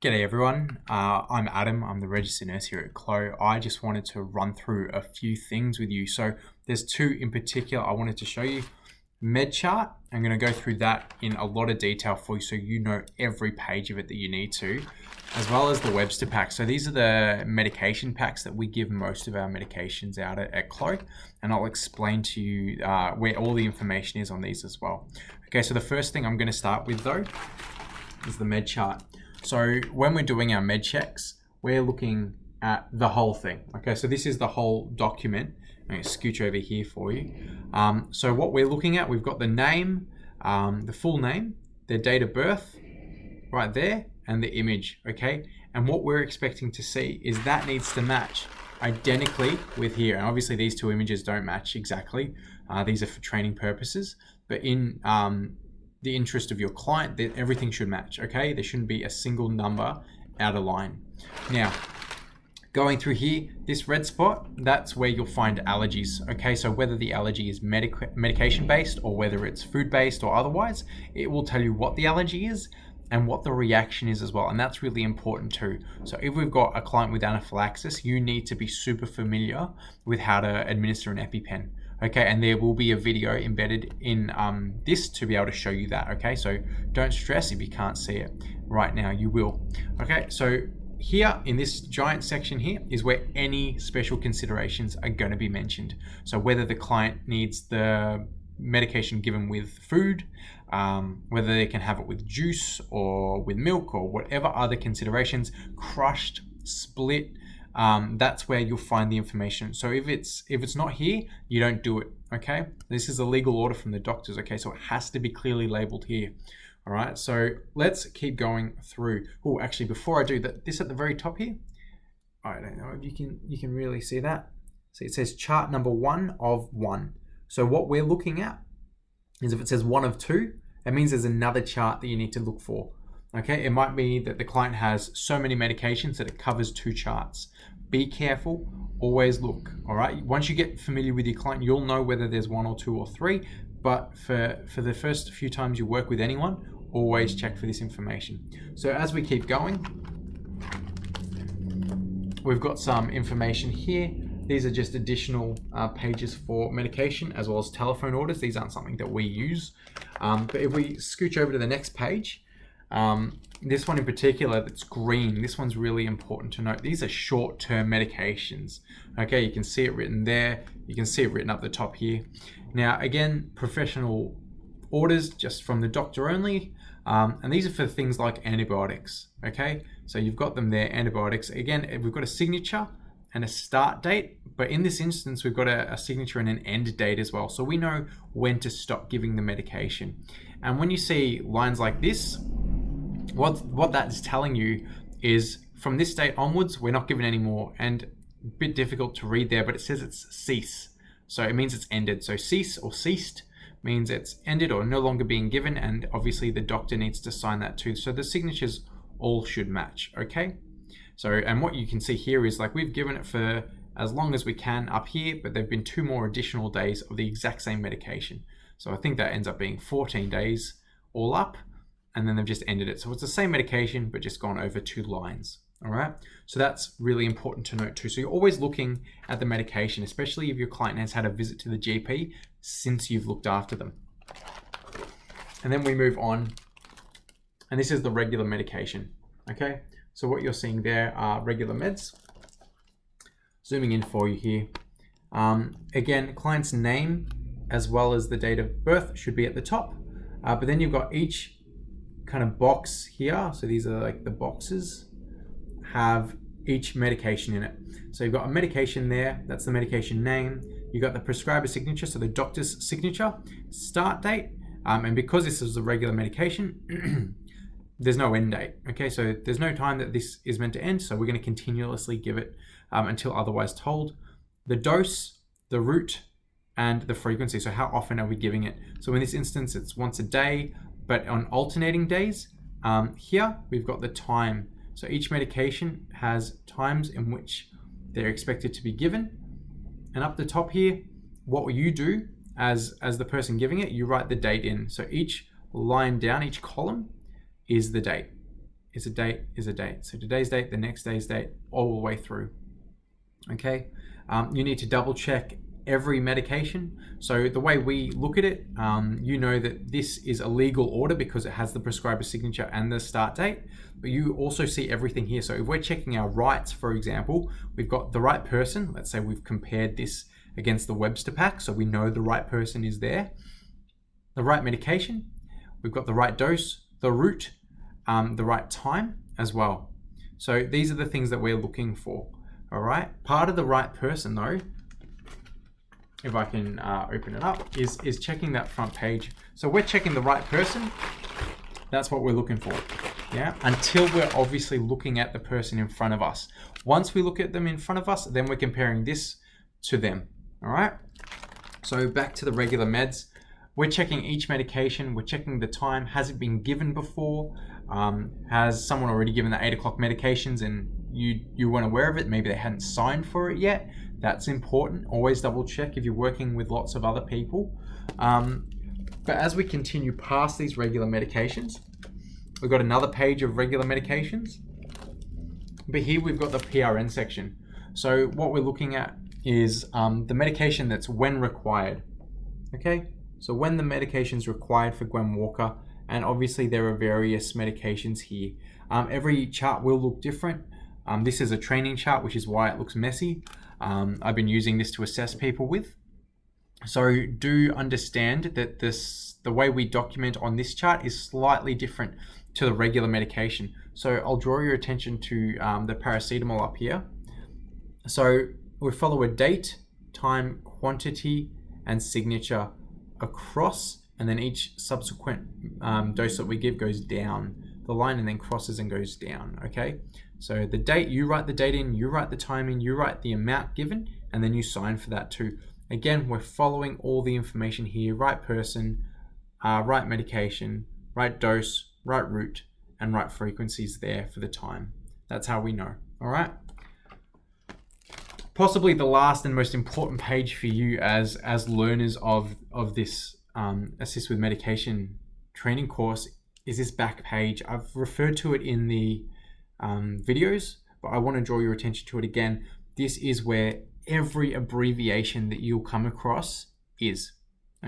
G'day everyone, I'm Adam, I'm the registered nurse here at CLO. I just wanted to run through a few things with you. So there's two in particular I wanted to show you. Med chart, I'm going to go through that in a lot of detail for you so you know every page of it that you need to, as well as the Webster Pak. So these are the medication packs that we give most of our medications out at CLO, and I'll explain to you where all the information is on these as well. Okay, so the first thing I'm going to start with though is the med chart. So when we're doing our med checks, we're looking at the whole thing. Okay, so this is the whole document. I'm going to scooch over here for you. So what we're looking at, we've got the name, the full name, their date of birth, right there, and the image, okay? And what we're expecting to see is that needs to match identically with here. And obviously these two images don't match exactly. These are for training purposes, but in the interest of your client, that everything should match, okay? There shouldn't be a single number out of line. Now, going through here, this red spot, that's where you'll find allergies, okay? So whether the allergy is medication-based or whether it's food-based or otherwise, it will tell you what the allergy is and what the reaction is as well, and that's really important too. So if we've got a client with anaphylaxis, you need to be super familiar with how to administer an EpiPen. Okay, and there will be a video embedded in this to be able to show you that, okay? So don't stress if you can't see it right now, you will. Okay, so here in this giant section here is where any special considerations are going to be mentioned. So whether the client needs the medication given with food, whether they can have it with juice or with milk or whatever other considerations, crushed, split, that's where you'll find the information. So if it's not here, you don't do it, okay? This is a legal order from the doctors, okay? So it has to be clearly labeled here. All right, so let's keep going through. Oh, actually, before I do that, this at the very top here, I don't know if you can really see that. So it says chart number 1 of 1. So what we're looking at is if it says 1 of 2, that means there's another chart that you need to look for. Okay, it might be that the client has so many medications that it covers 2 charts. Be careful, always look, all right? Once you get familiar with your client, you'll know whether there's 1 or 2 or 3, but for the first few times you work with anyone, always check for this information. So as we keep going, we've got some information here. These are just additional pages for medication as well as telephone orders. These aren't something that we use. But if we scooch over to the next page, this one in particular that's green, this one's really important to note. These are short-term medications. Okay, you can see it written there. You can see it written up the top here. Now, again, professional orders just from the doctor only. And these are for things like antibiotics. Okay, so you've got them there, antibiotics. Again, we've got a signature and a start date, but in this instance, we've got a signature and an end date as well. So we know when to stop giving the medication. And when you see lines like this, what that is telling you is from this date onwards, we're not given any more. And a bit difficult to read there, but it says it's cease. So it means it's ended. So cease or ceased means it's ended or no longer being given. And obviously the doctor needs to sign that too. So the signatures all should match, okay? So, and what you can see here is like we've given it for as long as we can up here, but there've been 2 more additional days of the exact same medication. So I think that ends up being 14 days all up, and then they've just ended it. So it's the same medication, but just gone over 2 lines. All right. So that's really important to note too. So you're always looking at the medication, especially if your client has had a visit to the GP since you've looked after them. And then we move on, and this is the regular medication. Okay. So what you're seeing there are regular meds. Zooming in for you here. Again, client's name as well as the date of birth should be at the top. But then you've got each kind of box here. So these are like the boxes have each medication in it. So you've got a medication there. That's the medication name. You've got the prescriber signature, so the doctor's signature, start date. And because this is a regular medication, there's no end date, okay? So there's no time that this is meant to end, so we're gonna continuously give it until otherwise told. The dose, the route, and the frequency, so how often are we giving it? So in this instance, it's once a day, but on alternating days, here we've got the time. So each medication has times in which they're expected to be given. And up the top here, what will you do as the person giving it? You write the date in. So each line down, each column, is the date. is a date is a date. So today's date, the next day's date, all the way through. Okay, you need to double check every medication. So the way we look at it, you know that this is a legal order because it has the prescriber's signature and the start date, but you also see everything here. So if we're checking our rights, for example, we've got the right person. Let's say we've compared this against the Webster Pak, so we know the right person is there. The right medication, we've got the right dose, the route, the right time as well. So these are the things that we're looking for. All right, part of the right person though, if I can open it up, is checking that front page. So we're checking the right person. That's what we're looking for. Yeah, until we're obviously looking at the person in front of us. Once we look at them in front of us, then we're comparing this to them. All right. So back to the regular meds. We're checking each medication. We're checking the time. Has it been given before? Has someone already given the 8 o'clock medications and you weren't aware of it? Maybe they hadn't signed for it yet. That's important. Always double check if you're working with lots of other people. But as we continue past these regular medications, we've got another page of regular medications. But here we've got the PRN section. So what we're looking at is the medication that's when required. Okay, so when the medication is required for Gwen Walker, and obviously there are various medications here. Every chart will look different. This is a training chart, which is why it looks messy. I've been using this to assess people with. So do understand that the way we document on this chart is slightly different to the regular medication. So I'll draw your attention to the paracetamol up here. So we follow a date, time, quantity, and signature across, and then each subsequent dose that we give goes down the line and then crosses and goes down. Okay, so the date, you write the date in, you write the time in, you write the amount given, and then you sign for that too. Again, we're following all the information here: right person, right medication, right dose, right route, and right frequencies there for the time. That's how we know. All right. Possibly the last and most important page for you as learners of this Assist with Medication training course is this back page. I've referred to it in the videos, but I want to draw your attention to it again. This is where every abbreviation that you'll come across is.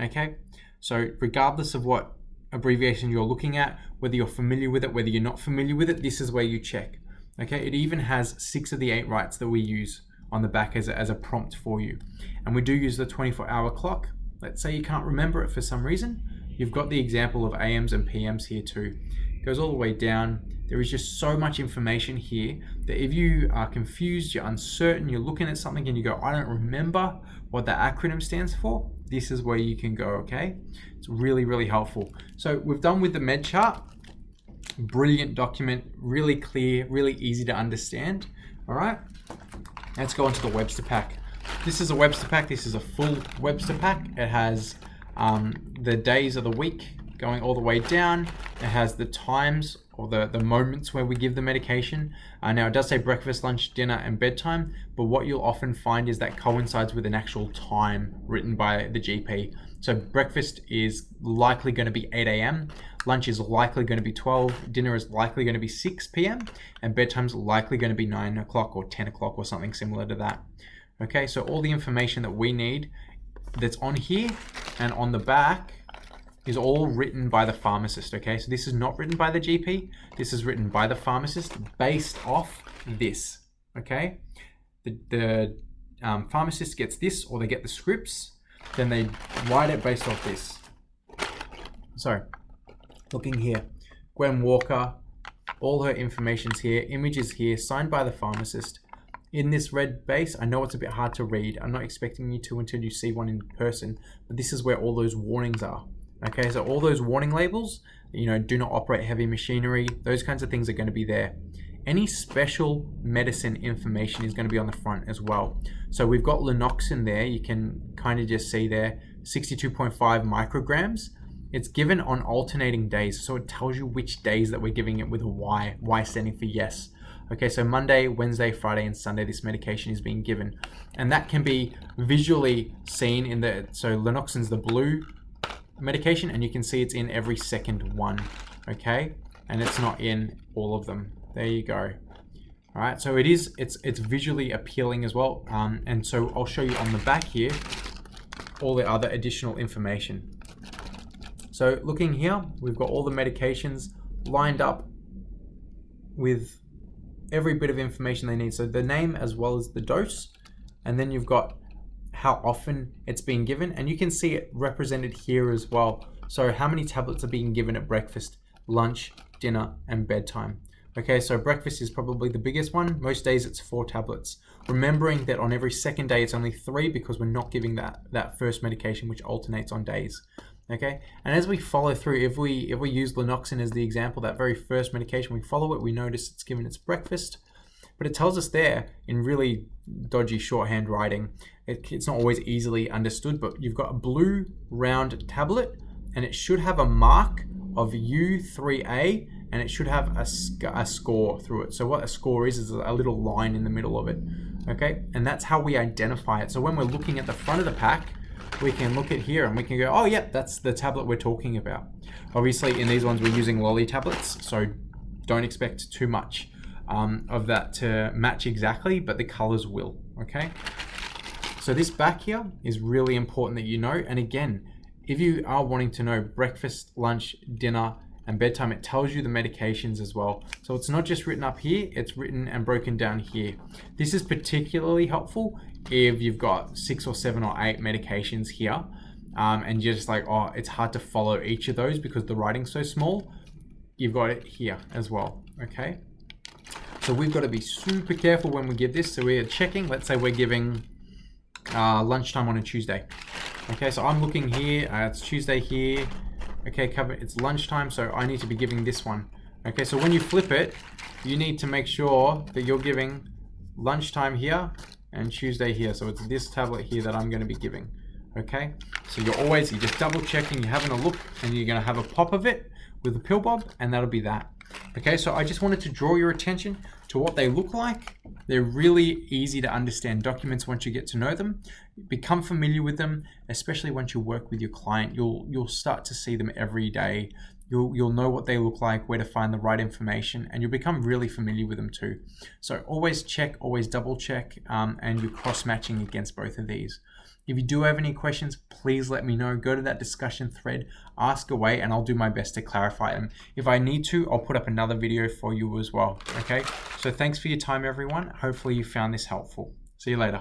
Okay, so regardless of what abbreviation you're looking at, whether you're familiar with it, whether you're not familiar with it, this is where you check. Okay, it even has 6 of the 8 rights that we use on the back as a prompt for you. And we do use the 24-hour clock. Let's say you can't remember it for some reason. You've got the example of AMs and PMs here too. It goes all the way down. There is just so much information here that if you are confused, you're uncertain, you're looking at something and you go, I don't remember what that acronym stands for, this is where you can go, okay? It's really, really helpful. So we've done with the med chart. Brilliant document, really clear, really easy to understand. All right, let's go on to the Webster Pak. This is a Webster Pak. This is a full Webster Pak. It has the days of the week going all the way down. It has the times or the moments where we give the medication. Now it does say breakfast, lunch, dinner, and bedtime, but what you'll often find is that coincides with an actual time written by the GP. So breakfast is likely going to be 8 a.m. Lunch is likely going to be 12. Dinner is likely going to be 6 p.m. And bedtime's likely going to be 9 o'clock or 10 o'clock or something similar to that. Okay, so all the information that we need that's on here and on the back is all written by the pharmacist. Okay, so this is not written by the GP. This is written by the pharmacist based off this. Okay, the pharmacist gets this, or they get the scripts, then they write it based off this. So looking here, Gwen Walker, all her information's here, images here, signed by the pharmacist. In this red base, I know it's a bit hard to read. I'm not expecting you to until you see one in person, but this is where all those warnings are. Okay, so all those warning labels, you know, do not operate heavy machinery, those kinds of things are going to be there. Any special medicine information is going to be on the front as well. So we've got Lenoxin there, you can kind of just see there, 62.5 micrograms. It's given on alternating days, so it tells you which days that we're giving it with a Y standing for yes. Okay, so Monday, Wednesday, Friday, and Sunday, this medication is being given. And that can be visually seen in so Lenoxin's the blue medication, and you can see it's in every second one, okay? and it's not in all of them. There you go. All right, so it's visually appealing as well. And so I'll show you on the back here all the other additional information. So looking here, we've got all the medications lined up with every bit of information they need. So the name as well as the dose, and then you've got how often it's being given, and you can see it represented here as well. So how many tablets are being given at breakfast, lunch, dinner, and bedtime. Okay, so breakfast is probably the biggest one. Most days it's 4 tablets. Remembering that on every second day it's only 3 because we're not giving that first medication, which alternates on days. Okay, and as we follow through, if we use Lanoxin as the example, that very first medication, we follow it, we notice it's given its breakfast, but it tells us there in really dodgy shorthand writing. It's not always easily understood, but you've got a blue round tablet, and it should have a mark of U3A, and it should have a score through it. So what a score is a little line in the middle of it. Okay, and that's how we identify it. So when we're looking at the front of the pack, we can look at here and we can go, oh yeah, that's the tablet we're talking about. Obviously in these ones we're using lolly tablets, so don't expect too much of that to match exactly, but the colors will. Okay, so this back here is really important that you know. And again, if you are wanting to know breakfast, lunch, dinner, and bedtime, it tells you the medications as well. So it's not just written up here, it's written and broken down here. This is particularly helpful if you've got 6 or 7 or 8 medications here, and you're just like, oh, it's hard to follow each of those because the writing's so small. You've got it here as well, okay? So we've got to be super careful when we give this. So we're checking, let's say we're giving lunchtime on a Tuesday. Okay, so I'm looking here, it's Tuesday here. Okay, it's lunchtime, so I need to be giving this one. Okay, so when you flip it, you need to make sure that you're giving lunchtime here and Tuesday here. So it's this tablet here that I'm going to be giving. Okay, so you're just double checking, you're having a look, and you're going to have a pop of it with the pill bob, and that'll be that. Okay, so I just wanted to draw your attention to what they look like. They're really easy to understand documents once you get to know them. Become familiar with them, especially once you work with your client. You'll start to see them every day. You'll know what they look like, where to find the right information, and you'll become really familiar with them too. So always check, always double check, and you're cross-matching against both of these. If you do have any questions, please let me know. Go to that discussion thread, ask away, and I'll do my best to clarify them. If I need to, I'll put up another video for you as well. Okay, so thanks for your time, everyone. Hopefully you found this helpful. See you later.